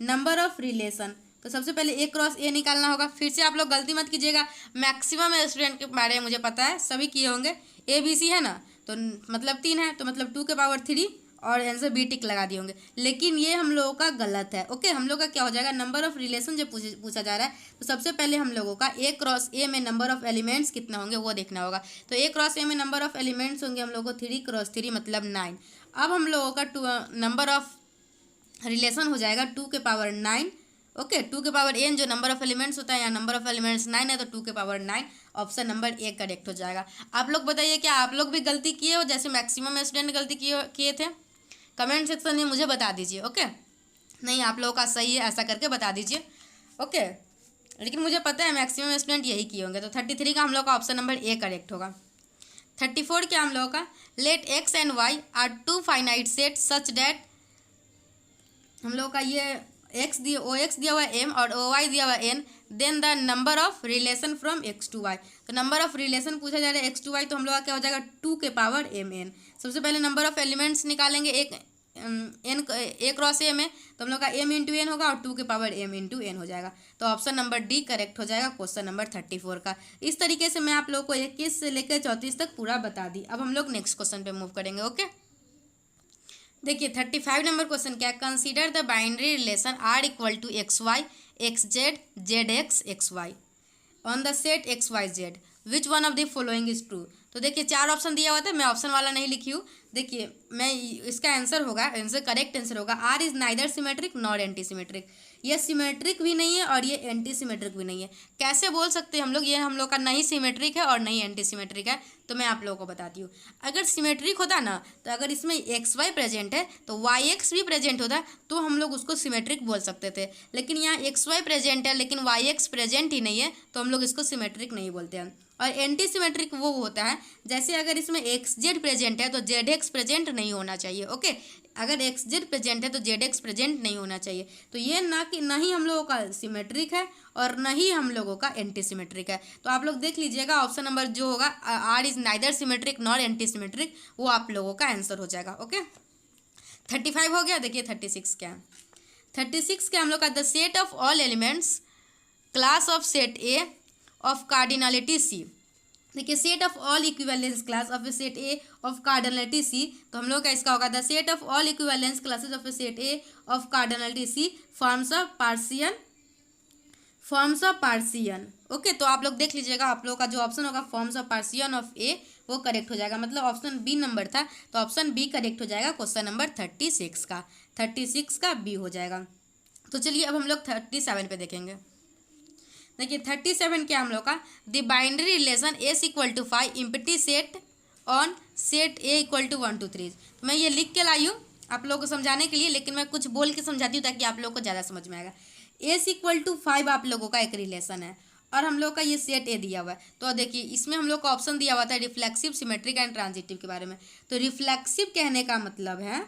नंबर ऑफ रिलेशन, तो सबसे पहले ए क्रॉस ए निकालना होगा। फिर से आप लोग गलती मत कीजिएगा, मैक्सिमम स्टूडेंट के बारे में मुझे पता है, सभी किए होंगे। ए बी सी है ना, तो मतलब 3 है, तो मतलब 2 के पावर 3 और आंसर बी टिक लगा दिए होंगे, लेकिन ये हम लोगों का गलत है। ओके, हम लोग का क्या हो जाएगा, नंबर ऑफ रिलेशन जो पूछा जा रहा है, तो सबसे पहले हम लोगों का ए क्रॉस ए में नंबर ऑफ एलिमेंट्स कितना होंगे वो देखना होगा। तो ए क्रॉस ए में नंबर ऑफ एलिमेंट्स होंगे हम लोगों को 3 क्रॉस 3 मतलब 9। अब हम लोगों का नंबर ऑफ रिलेशन हो जाएगा 2 के पावर 9। ओके, 2 के पावर n जो नंबर ऑफ एलिमेंट्स होता है, यहाँ नंबर ऑफ एलिमेंट्स 9 है, तो 2 के power 9 option number A correct हो जाएगा। आप लोग बताइए क्या आप लोग भी गलती किए हो जैसे मैक्सिमम स्टूडेंट गलती किए थे? कमेंट सेक्शन में मुझे बता दीजिए। ओके, नहीं आप लोगों का सही है ऐसा करके बता दीजिए। ओके, लेकिन मुझे पता है मैक्सिमम स्टूडेंट यही किए होंगे, तो 33 का हम लोग का ऑप्शन नंबर ए करेक्ट होगा। 34 क्या हम लोगों का, let X and Y are two finite set such that, हम लोग का ये एक्स दिया हुआ है एम और ओ वाई दिया हुआ है N, then the number of relation from X to Y. तो नंबर ऑफ रिलेशन पूछा जा रहा है एक्स टू वाई, तो हम लोग का क्या हो जाएगा 2 के पावर एम एन। सबसे पहले नंबर ऑफ एलिमेंट्स निकालेंगे एक एन ए क्रॉस ए में, तो हम लोग का एम इंटू एन होगा और 2 के पावर एम इंटू एन हो जाएगा। तो ऑप्शन नंबर डी करेक्ट हो जाएगा क्वेश्चन नंबर 34 का। इस तरीके से मैं आप लोग को 21 से लेकर 34 तक पूरा बता दी। अब हम लोग नेक्स्ट क्वेश्चन पे मूव करेंगे। ओके, देखिए 35 नंबर क्वेश्चन क्या है, consider the binary relation R equal to X Y X Z Z X Y on the set X Y Z, which one of the following is true. तो देखिए 4 ऑप्शन दिया हुआ था, मैं ऑप्शन वाला नहीं लिखी हूँ। देखिए मैं इसका आंसर होगा, आंसर करेक्ट आंसर होगा R is neither symmetric nor anti symmetric. ये सिमेट्रिक भी नहीं है और ये एंटी सिमेट्रिक भी नहीं है। कैसे बोल सकते हैं हम लोग, ये हम लोग का नहीं सिमेट्रिक है और नहीं एंटी सिमेट्रिक है। तो मैं आप लोगों को बताती हूँ, अगर सिमेट्रिक होता ना, तो अगर इसमें एक्स वाई प्रेजेंट है तो वाई एक्स भी प्रेजेंट होता, तो हम लोग उसको सिमेट्रिक बोल सकते थे। लेकिन यहाँ एक्स वाई प्रेजेंट है लेकिन वाई एक्स प्रेजेंट ही नहीं है, तो हम लोग इसको सिमेट्रिक नहीं बोलते हैं। और एंटी सिमेट्रिक वो होता है जैसे अगर इसमें एक्स जेड प्रेजेंट है तो जेड एक्स प्रेजेंट नहीं होना चाहिए। ओके, अगर एक्स जेड प्रेजेंट है तो जेड एक्स प्रेजेंट नहीं होना चाहिए। तो ये ना कि नहीं हम लोगों का सिमेट्रिक है और न ही हम लोगों का एंटी सिमेट्रिक है। तो आप लोग देख लीजिएगा ऑप्शन नंबर जो होगा R is neither symmetric nor anti symmetric, वो आप लोगों का आंसर हो जाएगा। ओके, 35 हो गया। देखिए 36 क्या है, 36 क्या हम लोग का, the set of all elements class of set A of cardinality C. देखिए set of all equivalence class of a set A of cardinality C, तो हम लोग का इसका होगा the set of all equivalence classes of a set A of cardinality C forms of partition. Okay, तो आप लोग देख लीजिएगा, आप लोग का जो ऑप्शन होगा फॉर्म्स ऑफ पार्सियन ऑफ ए वो करेक्ट हो जाएगा। मतलब ऑप्शन बी नंबर था, तो ऑप्शन बी करेक्ट हो जाएगा क्वेश्चन नंबर 36 का। 36 का बी हो जाएगा। तो चलिए अब हम लोग 37 पे देखेंगे। देखिए 37 क्या हम लोग का, the binary relation S equal to 5 empty set on set A equal to 1 2 3। तो मैं ये लिख के लाई हूँ आप लोगों को समझाने के लिए, लेकिन मैं कुछ बोल के समझाती हूँ ताकि आप लोगों को ज़्यादा समझ में आएगा। एस इक्वल टू 5 आप लोगों का एक रिलेशन है और हम लोग का ये सेट ए दिया हुआ है। तो देखिए इसमें हम लोग का ऑप्शन दिया हुआ था रिफ्लेक्सिव, सिमेट्रिक एंड ट्रांजिटिव के बारे में। तो रिफ्लेक्सिव कहने का मतलब है,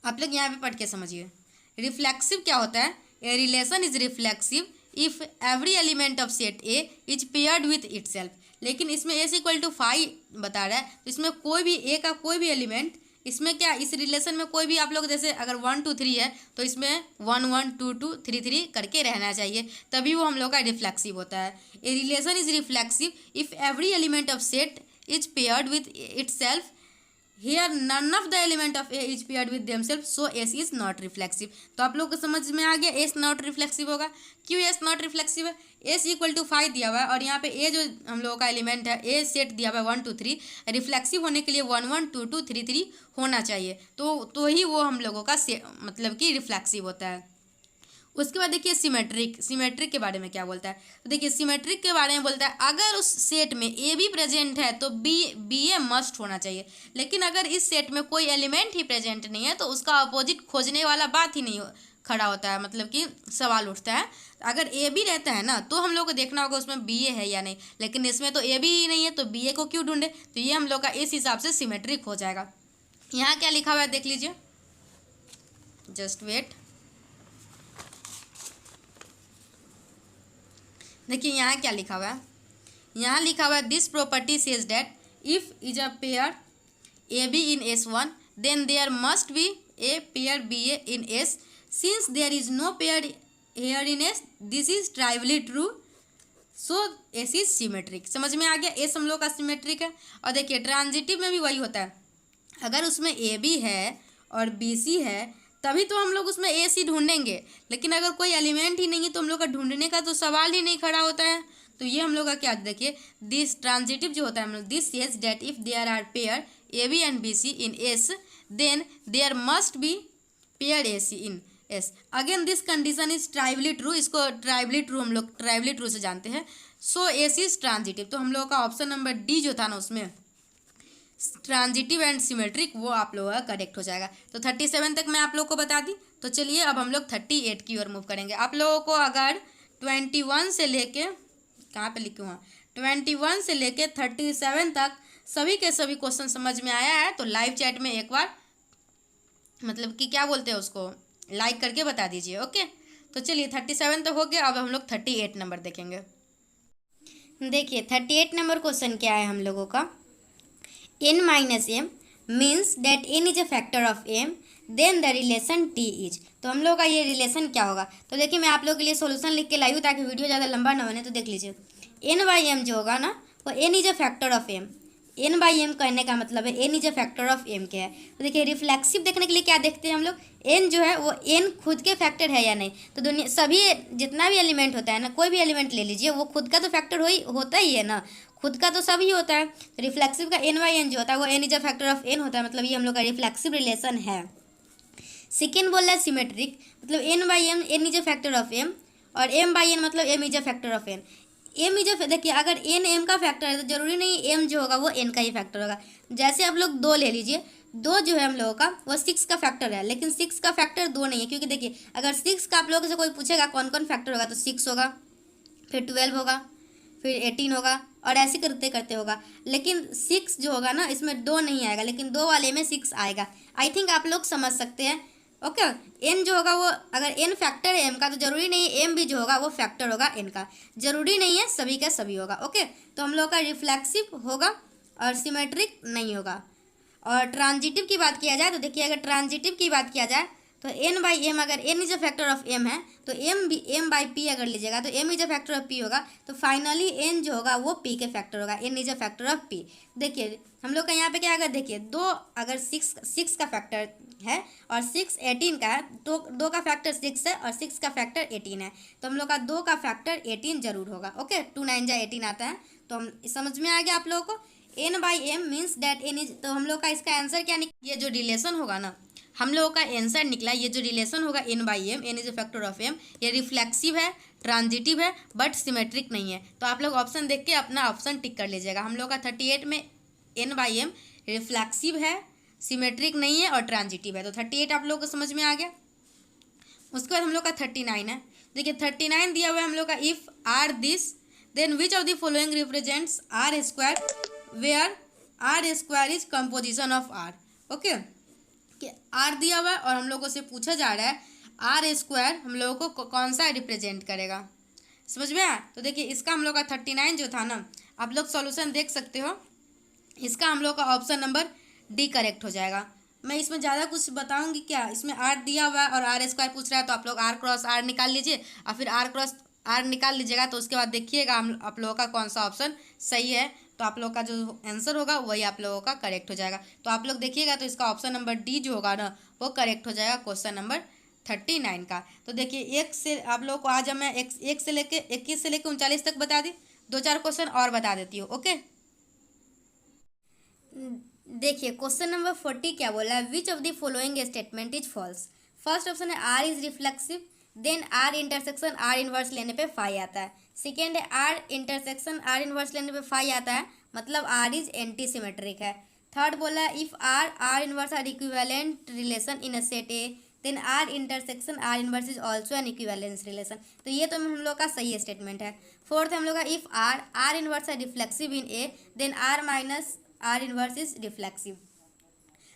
आप लोग यहाँ पे पढ़ के समझिए, रिफ्लेक्सिव क्या होता है, a relation is reflexive if every element of set A is paired with itself. लेकिन इसमें एस इक्वल टू 5 बता रहा है, तो इसमें कोई भी ए का कोई भी एलिमेंट, इसमें क्या इस रिलेशन में कोई भी आप लोग जैसे अगर 1 2 3 है तो इसमें 1 1 2 2 3 3 करके रहना चाहिए, तभी वो हम लोग का रिफ्लेक्सिव होता है। A relation is reflexive if every element of set is paired with itself, here none of the element of A is paired with themself, so S is not reflexive. तो आप लोग को समझ में आ गया एस नॉट रिफ्लेक्सिव होगा। क्यों एस नॉट रिफ्लेक्सिव है, एस इक्वल टू 5 दिया हुआ है और यहाँ पे ए जो हम लोगों का एलिमेंट है ए सेट दिया हुआ है 1 2 3, रिफ्लेक्सिव होने के लिए 1 1 2 2 3 3 होना चाहिए, तो ही वो हम लोगों का मतलब कि रिफ्लेक्सिव होता है। उसके बाद देखिए सिमेट्रिक के बारे में क्या बोलता है। तो देखिए सिमेट्रिक के बारे में बोलता है अगर उस सेट में ए भी प्रेजेंट है तो बी ए मस्ट होना चाहिए। लेकिन अगर इस सेट में कोई एलिमेंट ही प्रेजेंट नहीं है तो उसका अपोजिट खोजने वाला बात ही नहीं खड़ा होता है, मतलब कि सवाल उठता है। अगर ए भी रहता है ना तो हम लोग को देखना होगा उसमें बी ए है या नहीं, लेकिन इसमें तो ए भी ही नहीं है तो बी ए को क्यों ढूंढे। तो ये हम लोग का इस हिसाब से सिमेट्रिक हो जाएगा। यहाँ क्या लिखा हुआ है देख लीजिए, जस्ट वेट। देखिए यहाँ क्या लिखा हुआ है, यहाँ लिखा हुआ है this property says that if is a pair A B in S1 then there must be a pair B A in S since there is no pair here in S this is trivially true so S is symmetric. समझ में आ गया, एस हम लोग का सिमेट्रिक है। और देखिए ट्रांजिटिव में भी वही होता है, अगर उसमें ए बी है और बी सी है तभी तो हम लोग उसमें ए सी ढूंढेंगे, लेकिन अगर कोई एलिमेंट ही नहीं है तो हम लोग का ढूंढने का तो सवाल ही नहीं खड़ा होता है। तो ये हम लोग का क्या, देखिए दिस ट्रांजिटिव जो होता है हम लोग this says that if there are pair A B and B C in S then there must be pair A C in S. Again this condition is trivially true, इसको ट्राइवली ट्रू हम लोग ट्राइवली ट्रू से जानते हैं। सो एस इज ट्रांजिटिव, तो हम लोग का ऑप्शन नंबर डी जो था ना उसमें ट्रांजिटिव एंड सिमेट्रिक वो आप लोगों का करेक्ट हो जाएगा। तो 37 तक मैं आप लोग को बता दी। तो चलिए अब हम लोग 38 की ओर मूव करेंगे। आप लोगों को अगर 21 से लेके कहाँ पे लिखे हुआ 21 से लेके 37 तक सभी के सभी क्वेश्चन समझ में आया है तो लाइव चैट में एक बार मतलब कि क्या बोलते हैं उसको लाइक करके बता दीजिए। ओके, तो चलिए 37 तो हो गया, अब हम लोग 38 नंबर देखेंगे। देखिए 38 नंबर क्वेश्चन क्या है हम लोगों का, n माइनस M means that n is a factor of m then the relation t is. तो हम लोग का ये रिलेशन क्या होगा, तो देखिए मैं आप लोगों के लिए सॉल्यूशन लिख के लाई हूँ ताकि वीडियो ज़्यादा लंबा ना बने। तो देख लीजिए n बाई एम जो होगा ना वो n is a factor of m, n by M कहने का मतलब है n is a factor of m क्या है। तो देखिए रिफ्लेक्सिव देखने के लिए क्या देखते हैं हम लोग, n जो है वो n खुद के फैक्टर है या नहीं। तो दुनिया सभी जितना भी एलिमेंट होता है ना, कोई भी एलिमेंट ले लीजिए वो खुद का तो फैक्टर होता ही है ना, खुद का तो सभी होता है। रिफ्लेक्सिव का n बाई एन जो होता है वो n is a factor of n होता है, मतलब ये हम लोग का रिफ्लेक्सिव रिलेशन है। सेकेंड बोल रहा है सिमेट्रिक, मतलब n by M n is a factor of m और m बाई एन मतलब m is a factor of n। m is a देखिए अगर n m का फैक्टर है तो जरूरी नहीं m जो होगा वो n का ही फैक्टर होगा। जैसे आप लोग 2 ले लीजिए, 2 जो है हम लोगों का वो 6 का फैक्टर है, लेकिन 6 का फैक्टर 2 नहीं है, क्योंकि देखिए अगर 6 का आप लोगों से कोई पूछेगा कौन कौन फैक्टर होगा तो 6 होगा, फिर 12 होगा, फिर 18 होगा और ऐसे करते करते होगा। लेकिन 6 जो होगा ना इसमें 2 नहीं आएगा, लेकिन 2 वाले में 6 आएगा। आई थिंक आप लोग समझ सकते हैं। ओके, n जो होगा वो अगर n फैक्टर है m का तो जरूरी नहीं है m भी जो होगा वो फैक्टर होगा n का, जरूरी नहीं है सभी का सभी होगा। ओके, तो हम लोग का रिफ्लेक्सिव होगा और सिमेट्रिक नहीं होगा। और ट्रांजिटिव की बात किया जाए तो देखिए अगर ट्रांजिटिव की बात किया जाए तो n बाई एम अगर n is a factor of m है तो m बाई p अगर लीजिएगा तो m is a factor of p होगा, तो फाइनली n जो होगा वो p के फैक्टर होगा, n is a factor of p। देखिए हम लोग का यहाँ पे क्या अगर देखिए 2 अगर 6 का फैक्टर है और 6 18 का है, तो 2 का फैक्टर 6 है और 6 का फैक्टर 18 है, तो हम लोग का 2 का फैक्टर 18 जरूर होगा। ओके, 2 9 जा 18 आता है, तो हम समझ में आ गया आप लोगों को n by M means that n is. तो हम लोग का इसका आंसर क्या निकला, ये जो रिलेशन होगा ना हम लोगों का आंसर निकला, ये जो रिलेशन होगा n by M n is a factor of m, ये रिफ्लेक्सिव है, ट्रांजिटिव है बट सिमेट्रिक नहीं है। तो आप लोग ऑप्शन देख के अपना ऑप्शन टिक कर लीजिएगा। हम लोग का 38 में n बाई एम रिफ्लेक्सिव है, सिमेट्रिक नहीं है और ट्रांजिटिव है। तो 38 आप लोग को समझ में आ गया। उसके बाद हम लोग का 39 है। देखिए 39 दिया हुआ है हम लोग का if R this then which of the following represents R square where R square is composition of R. Okay, कि आर दिया हुआ है और हम लोगों से पूछा जा रहा है आर स्क्वायर हम लोगों को कौन सा रिप्रेजेंट करेगा, समझ में आया। तो देखिए इसका हम लोग का 39 जो था ना आप लोग सॉल्यूशन देख सकते हो, इसका हम लोग का ऑप्शन नंबर डी करेक्ट हो जाएगा। मैं इसमें ज़्यादा कुछ बताऊंगी क्या, इसमें आर दिया हुआ है और आर स्क्वायर पूछ रहा है तो आप लोग आर क्रॉस आर निकाल लीजिए और फिर आर क्रॉस आर निकाल लीजिएगा, तो उसके बाद देखिएगा हम आप लोगों का कौन सा ऑप्शन सही है, तो आप लोग का जो आंसर होगा वही आप लोगों का करेक्ट हो जाएगा। तो आप लोग देखिएगा तो इसका ऑप्शन नंबर डी जो होगा ना वो करेक्ट हो जाएगा क्वेश्चन नंबर 39 का। तो देखिए एक से आप लोग को आज मैं एक से लेके 21 से लेके 39 तक बता दी, 2-4 क्वेश्चन और बता देती हूँ। ओके, देखिए क्वेश्चन नंबर 40 क्या बोला है, which of the following statement is false. First option है R is reflexive, then R intersection R inverse लेने पे फाई आता है। सेकेंड है आर इंटरसेक्शन आर इनवर्स लेने पे फाई आता है, मतलब आर इज एंटी सिमेट्रिक है। थर्ड बोला है if R R inverse are equivalent relation in a set A then R intersection R inverse is also an equivalence relation, तो ये तो हम लोग का सही स्टेटमेंट है। फोर्थ हम लोग का if R R inverse R reflexive in A then R minus R inverse is reflexive.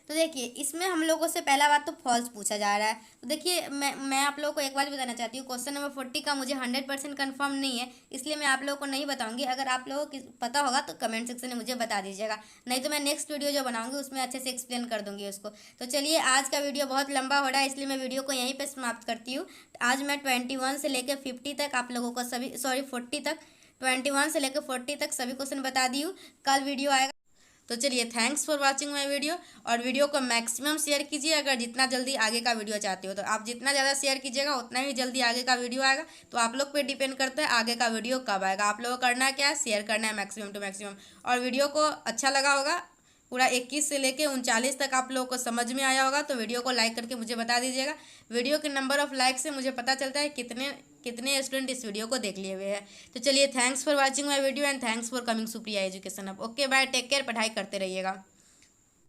तो देखिए इसमें हम लोगों से पहला बात तो फॉल्स पूछा जा रहा है। तो देखिए मैं आप लोगों को एक बात बताना चाहती हूँ, क्वेश्चन नंबर 40 का मुझे 100% कन्फर्म नहीं है, इसलिए मैं आप लोगों को नहीं बताऊंगी। अगर आप लोगों को पता होगा तो कमेंट सेक्शन में मुझे बता दीजिएगा, नहीं तो मैं नेक्स्ट वीडियो जो बनाऊंगी उसमें अच्छे से एक्सप्लेन कर दूंगी उसको। तो चलिए आज का वीडियो बहुत लंबा हो रहा है, इसलिए मैं वीडियो को यहीं पर समाप्त करती हूँ। आज मैं 21 से लेकर 50 तक आप लोगों को सभी 40 तक 21 से लेकर 40 तक सभी क्वेश्चन बता दी हूँ। कल वीडियो आएगा। तो चलिए thanks for watching my video, और वीडियो को मैक्सिमम शेयर कीजिए। अगर जितना जल्दी आगे का वीडियो चाहते हो तो आप जितना ज़्यादा शेयर कीजिएगा उतना ही जल्दी आगे का वीडियो आएगा। तो आप लोग पे डिपेंड करता है आगे का वीडियो कब आएगा। आप लोगों को करना है क्या है, शेयर करना है मैक्सिमम टू मैक्सिमम। और वीडियो को अच्छा लगा होगा, पूरा 21 से लेके 39 तक आप लोगों को समझ में आया होगा, तो वीडियो को लाइक करके मुझे बता दीजिएगा। वीडियो के नंबर ऑफ लाइक से मुझे पता चलता है कितने कितने स्टूडेंट इस वीडियो को देख लिए हुए हैं। तो चलिए thanks for watching my video and thanks for coming Supriya education अब। ओके बाय, टेक केयर, पढ़ाई करते रहिएगा।